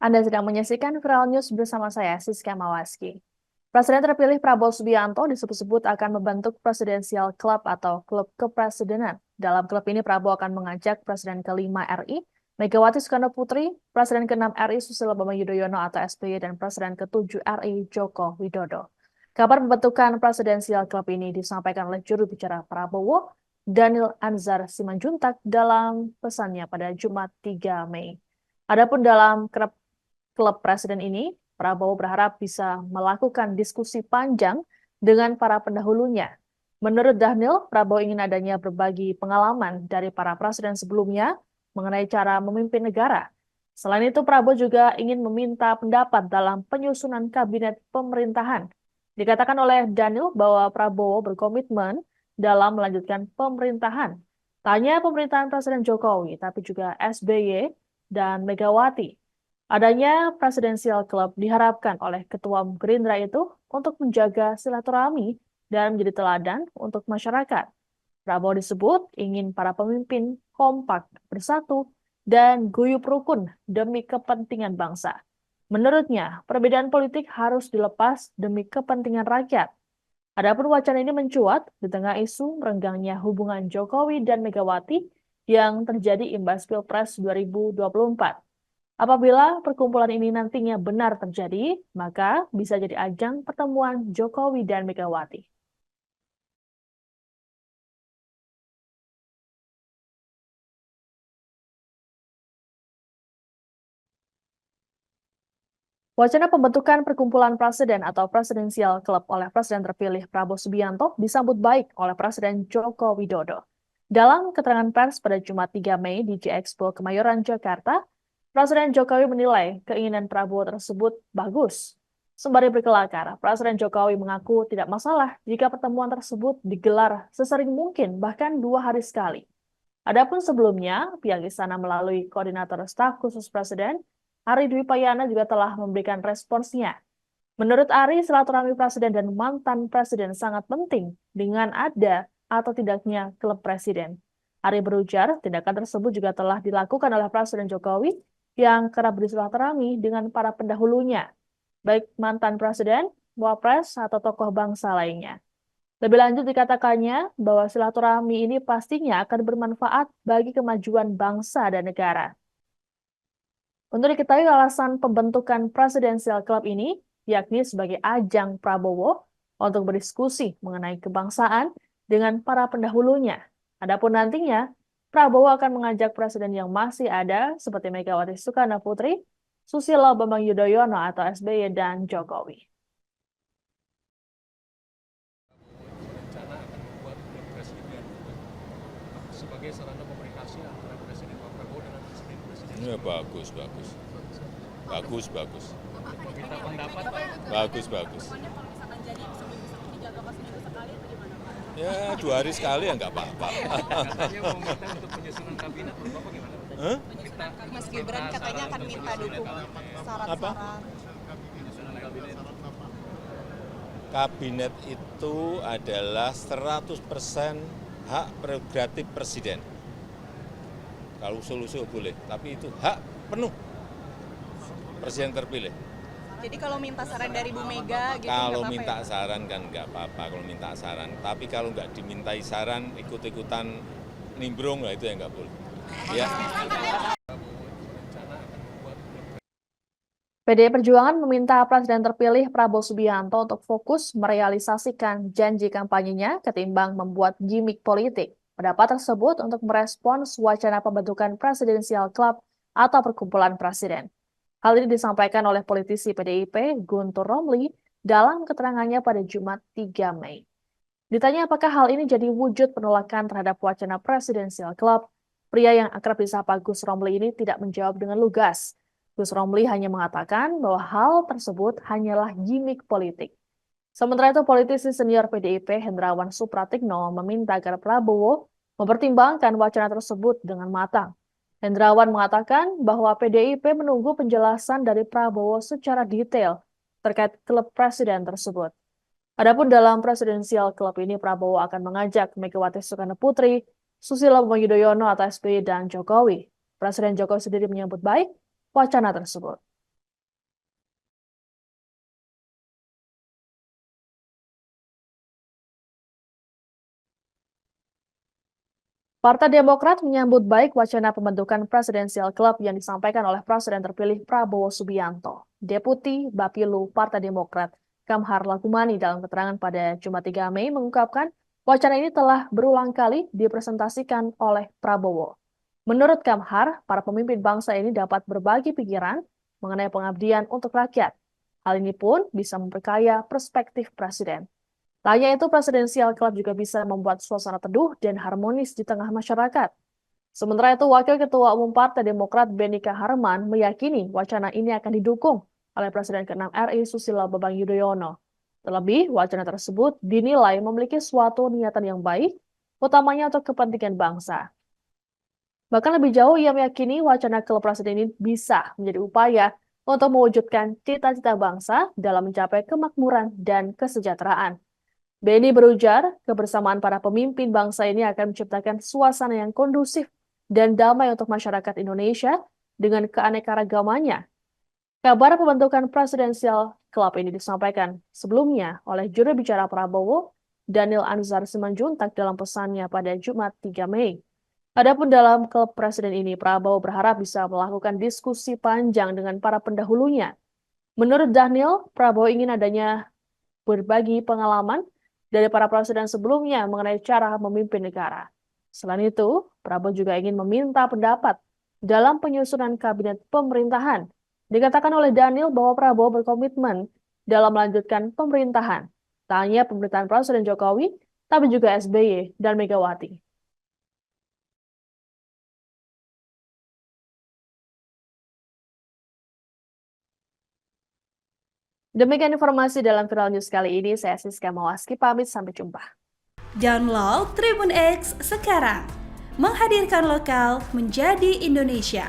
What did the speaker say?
Anda sedang menyaksikan Viral News bersama saya, Siska Mawaski. Presiden terpilih Prabowo Subianto disebut-sebut akan membentuk Presidential Club atau klub kepresidenan. Dalam klub ini, Prabowo akan mengajak Presiden kelima RI, Megawati Soekarno Putri, Presiden keenam RI Susilo Bambang Yudhoyono atau SBY, dan Presiden ketujuh RI Joko Widodo. Kabar pembentukan Presidential Club ini disampaikan oleh juru bicara Prabowo, Daniel Anzar Simanjuntak, dalam pesannya pada Jumat 3 Mei. Adapun dalam klub presiden ini, Prabowo berharap bisa melakukan diskusi panjang dengan para pendahulunya. Menurut Daniel, Prabowo ingin adanya berbagi pengalaman dari para presiden sebelumnya mengenai cara memimpin negara. Selain itu, Prabowo juga ingin meminta pendapat dalam penyusunan kabinet pemerintahan. Dikatakan oleh Daniel bahwa Prabowo berkomitmen dalam melanjutkan pemerintahan. Tanya pemerintahan Presiden Jokowi, tapi juga SBY dan Megawati. Adanya Presidential Club diharapkan oleh Ketua Gerindra itu untuk menjaga silaturahmi dan menjadi teladan untuk masyarakat. Prabowo disebut ingin para pemimpin kompak, bersatu, dan guyup rukun demi kepentingan bangsa. Menurutnya, perbedaan politik harus dilepas demi kepentingan rakyat. Adapun wacana ini mencuat di tengah isu merenggangnya hubungan Jokowi dan Megawati yang terjadi imbas Pilpres 2024. Apabila perkumpulan ini nantinya benar terjadi, maka bisa jadi ajang pertemuan Jokowi dan Megawati. Wacana pembentukan perkumpulan presiden atau Presidential Club oleh Presiden terpilih Prabowo Subianto disambut baik oleh Presiden Joko Widodo. Dalam keterangan pers pada Jumat 3 Mei di J-Expo Kemayoran, Jakarta, Presiden Jokowi menilai keinginan Prabowo tersebut bagus. Sembari berkelakar, Presiden Jokowi mengaku tidak masalah jika pertemuan tersebut digelar sesering mungkin, bahkan 2 hari sekali. Adapun sebelumnya, pihak istana melalui Koordinator Staf Khusus Presiden, Ari Dwi Payana juga telah memberikan responsnya. Menurut Ari, silaturahmi presiden dan mantan presiden sangat penting dengan ada atau tidaknya klub presiden. Ari berujar, tindakan tersebut juga telah dilakukan oleh Presiden Jokowi yang kerap bersilaturahmi dengan para pendahulunya, baik mantan presiden, wapres, atau tokoh bangsa lainnya. Lebih lanjut dikatakannya bahwa silaturahmi ini pastinya akan bermanfaat bagi kemajuan bangsa dan negara. Untuk diketahui alasan pembentukan Presidential Club ini, yakni sebagai ajang Prabowo untuk berdiskusi mengenai kebangsaan dengan para pendahulunya. Adapun nantinya, Prabowo akan mengajak presiden yang masih ada seperti Megawati Soekarno Putri, Susilo Bambang Yudhoyono atau SBY, dan Jokowi. Berencana akan membuat klub presiden sebagai sarana komunikasi antara Presiden Pak Prabowo dengan presiden-presiden. Ya, bagus. Kita pendapat Pak. Bagus. Ya, 2 hari sekali ya nggak apa-apa. Katanya mau minta untuk penyusunan kabinet, menurut Bapak gimana? Hah? Mas Gibran katanya akan minta dukungan syarat-syarat. Penyusunan kabinet. Kabinet itu adalah 100% hak prerogatif presiden. Kalau usul-usul boleh, tapi itu hak penuh presiden terpilih. Jadi kalau minta saran dari Bu Mega gitu Kalau nggak minta apa-apa ya? saran kan nggak apa-apa kalau minta saran. Tapi kalau nggak dimintai saran, ikut-ikutan nimbrung, lah itu yang nggak boleh. Ya. PDI Perjuangan meminta Presiden terpilih Prabowo Subianto untuk fokus merealisasikan janji kampanyenya ketimbang membuat gimmick politik. Pendapat tersebut untuk merespons wacana pembentukan Presidential Club atau perkumpulan presiden. Hal ini disampaikan oleh politisi PDIP Guntur Romli dalam keterangannya pada Jumat 3 Mei. Ditanya apakah hal ini jadi wujud penolakan terhadap wacana Presidential Club, pria yang akrab disapa Gus Romli ini tidak menjawab dengan lugas. Gus Romli hanya mengatakan bahwa hal tersebut hanyalah gimmick politik. Sementara itu, politisi senior PDIP Hendrawan Supratikno meminta agar Prabowo mempertimbangkan wacana tersebut dengan matang. Hendrawan mengatakan bahwa PDIP menunggu penjelasan dari Prabowo secara detail terkait klub presiden tersebut. Adapun dalam Presidential Club ini, Prabowo akan mengajak Megawati Soekarno Putri, Susilo Bambang Yudhoyono atau SBY, dan Jokowi. Presiden Jokowi sendiri menyambut baik wacana tersebut. Partai Demokrat menyambut baik wacana pembentukan Presidential Club yang disampaikan oleh Presiden terpilih Prabowo Subianto. Deputi Bapilu Partai Demokrat, Kamhar Lakumani dalam keterangan pada Jumat 3 Mei mengungkapkan wacana ini telah berulang kali dipresentasikan oleh Prabowo. Menurut Kamhar, para pemimpin bangsa ini dapat berbagi pikiran mengenai pengabdian untuk rakyat. Hal ini pun bisa memperkaya perspektif Presiden. Tak hanya itu, Presidential Club juga bisa membuat suasana teduh dan harmonis di tengah masyarakat. Sementara itu, Wakil Ketua Umum Partai Demokrat Benika Harman meyakini wacana ini akan didukung oleh Presiden ke-6 RI Susilo Bambang Yudhoyono. Terlebih, wacana tersebut dinilai memiliki suatu niatan yang baik, utamanya untuk kepentingan bangsa. Bahkan lebih jauh, ia meyakini wacana klub presiden ini bisa menjadi upaya untuk mewujudkan cita-cita bangsa dalam mencapai kemakmuran dan kesejahteraan. Beni berujar, kebersamaan para pemimpin bangsa ini akan menciptakan suasana yang kondusif dan damai untuk masyarakat Indonesia dengan keanekaragamannya. Kabar pembentukan Presidential Club ini disampaikan sebelumnya oleh juru bicara Prabowo, Daniel Anzar Simanjuntak dalam pesannya pada Jumat 3 Mei. Adapun dalam klub presiden ini, Prabowo berharap bisa melakukan diskusi panjang dengan para pendahulunya. Menurut Daniel, Prabowo ingin adanya berbagi pengalaman dari para presiden sebelumnya mengenai cara memimpin negara. Selain itu, Prabowo juga ingin meminta pendapat dalam penyusunan kabinet pemerintahan. Dikatakan oleh Daniel bahwa Prabowo berkomitmen dalam melanjutkan pemerintahan. Tak hanya pemerintahan Presiden Jokowi, tapi juga SBY dan Megawati. Demikian informasi dalam Viral News kali ini. Saya Siska Mawaski pamit, sampai jumpa. Download Tribun X sekarang, menghadirkan lokal menjadi Indonesia.